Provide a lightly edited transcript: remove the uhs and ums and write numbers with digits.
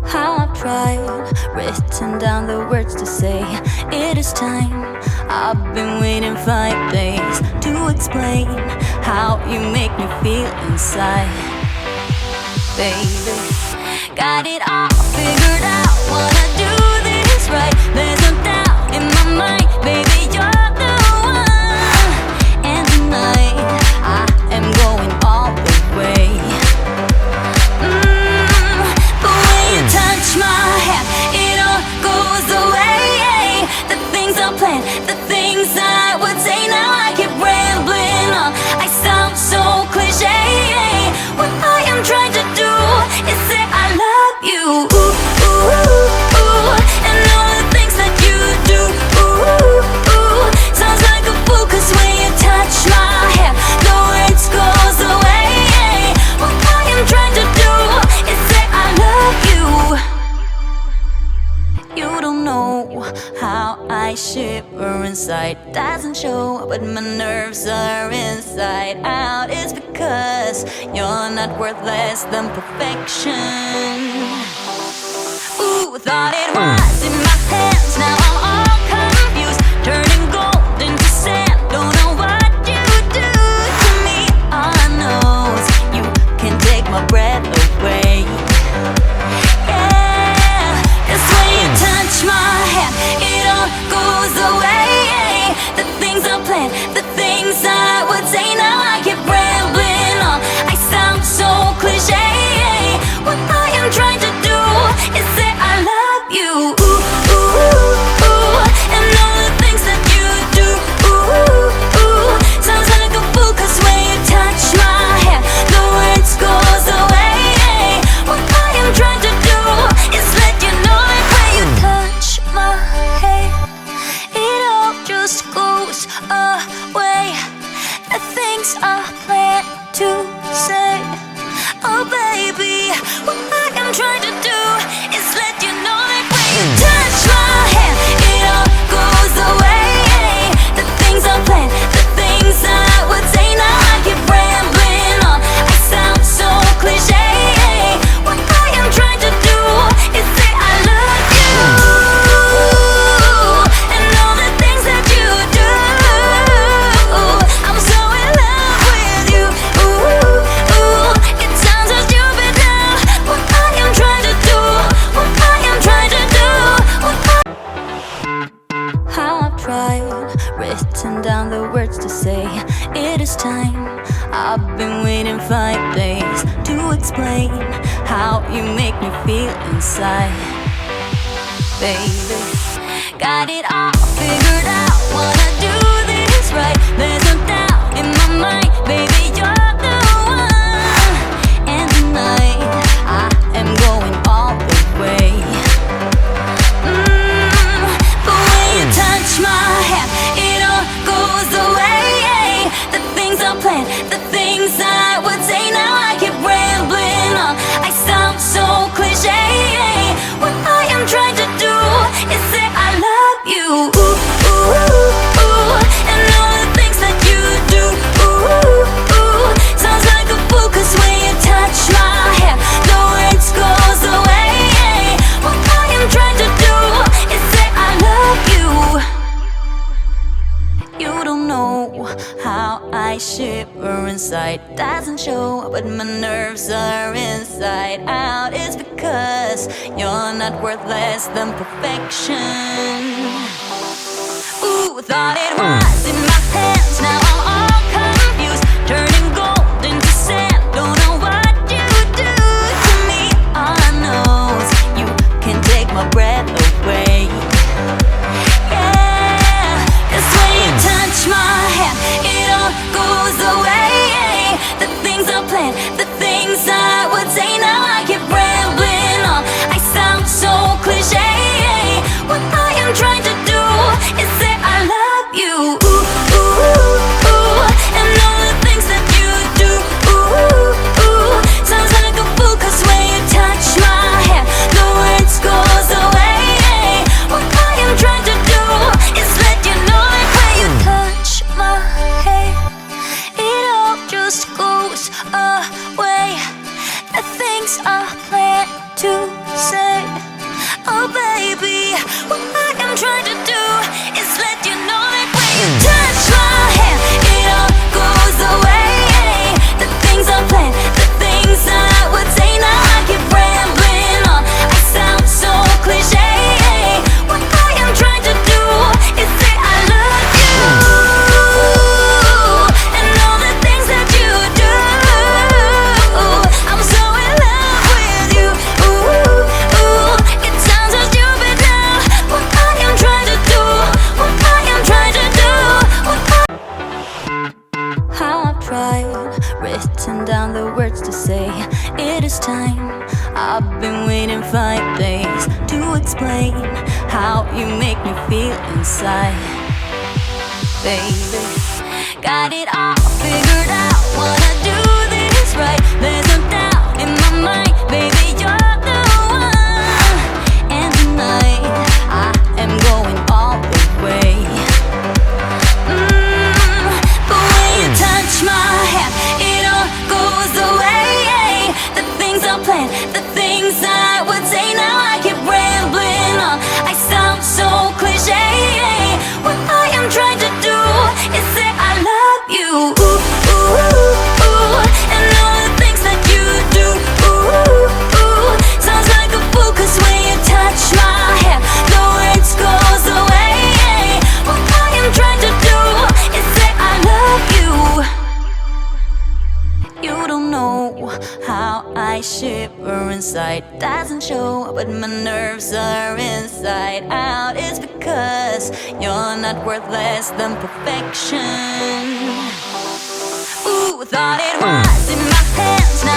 How I've tried, written down the words to say it is time. I've been waiting 5 days to explain how you make me feel inside. Baby, got it all figured out, wanna do this right. There's no doubt in my mind, baby, you're the one. And tonight, I am going all the way. The way you touch my hair, it all goes away. The things I planned, the things I would say, now I keep rambling on. I sound so cliche. What I am trying to do is say I love you. Ooh, ooh, ooh. And all the things that you do. Ooh, ooh. Sounds like a fool, 'cause when you touch my hair, the words goes away. What I am trying to do is say I love you. You don't know how I shiver inside. Doesn't show, but my nerves are inside out. It's because you're not worth less than perfection. Ooh, thought it was in my hands, now I'm all confused. Turning gold into sand, don't know what you do to me. All I know is you can take my breath away. Yeah, 'cause when you touch my hand, it all goes away. The things I planned, the things I would say, now I keep rambling on. I sound so cliche. What I am trying to do is say I love you. Ooh, ooh, ooh. And all the things that you do. Ooh, ooh. Sounds like a fool, 'cause when you touch my hair, the words goes away. What I am trying to do is let you know that when you touch my hair, it all just goes away. The things I plan to say, oh baby, what I am trying to do is let you know that when you touch my hair, it all goes away. The things I plan, the things I would say, now I keep rambling on. I sound so cliche. What I am trying to do is say I love you. And all the things that you do, I'm so in love with you. Ooh, ooh. It sounds so stupid now. What I am trying to do, what I am trying to do, how I've tried, written down the words to say it is time. I've been waiting 5 days to explain how you make me feel inside. Baby, got it all figured out, wanna do this right. There's no doubt in my mind, baby, you're the one. And tonight, I am going all the way. The way you touch my hair, it all goes away. The things I planned, the things I would say, now I keep rambling on. I sound so cliche. What I am trying to do is say I love you. Ooh, ooh, ooh. And all the things that you do. Ooh, ooh. Sounds like a fool, 'cause when you touch my hair, the words goes away. What I am trying to do is say I love you. You don't know how I shiver inside. Doesn't show, but my nerves are inside out. It's because you're not worth less than perfection. Ooh, thought it was in my hands, now I'm all confused. Turning gold into sand, don't know what you do to me. All I know is you can take my breath away. Yeah, 'cause when you touch my hair, it all goes away. The things I planned, the things I would say, now I keep rambling on. I sound so cliche. What I am trying to do is say I love you. Ooh, ooh, ooh. I've been waiting 5 days to explain how you make me feel inside. Baby, got it all figured out, wanna do this right. There's no doubt in my mind, baby, you're the one. And tonight, I am going all the way. The way you touch my hand, it all goes away. The things I planned, the things I would say, now I keep rambling on. I sound so cliche. What I am trying to do is say I love you. Ooh, ooh, ooh, ooh. And all the things that you do. Ooh, ooh. Sounds like a fool, 'cause when you touch my hand, the words goes away. What I am trying to do is say I love you. You don't know how I shiver inside. Doesn't show, but my nerves are inside out. It's because you're not worth less than perfection. Ooh, thought it was in my hands now.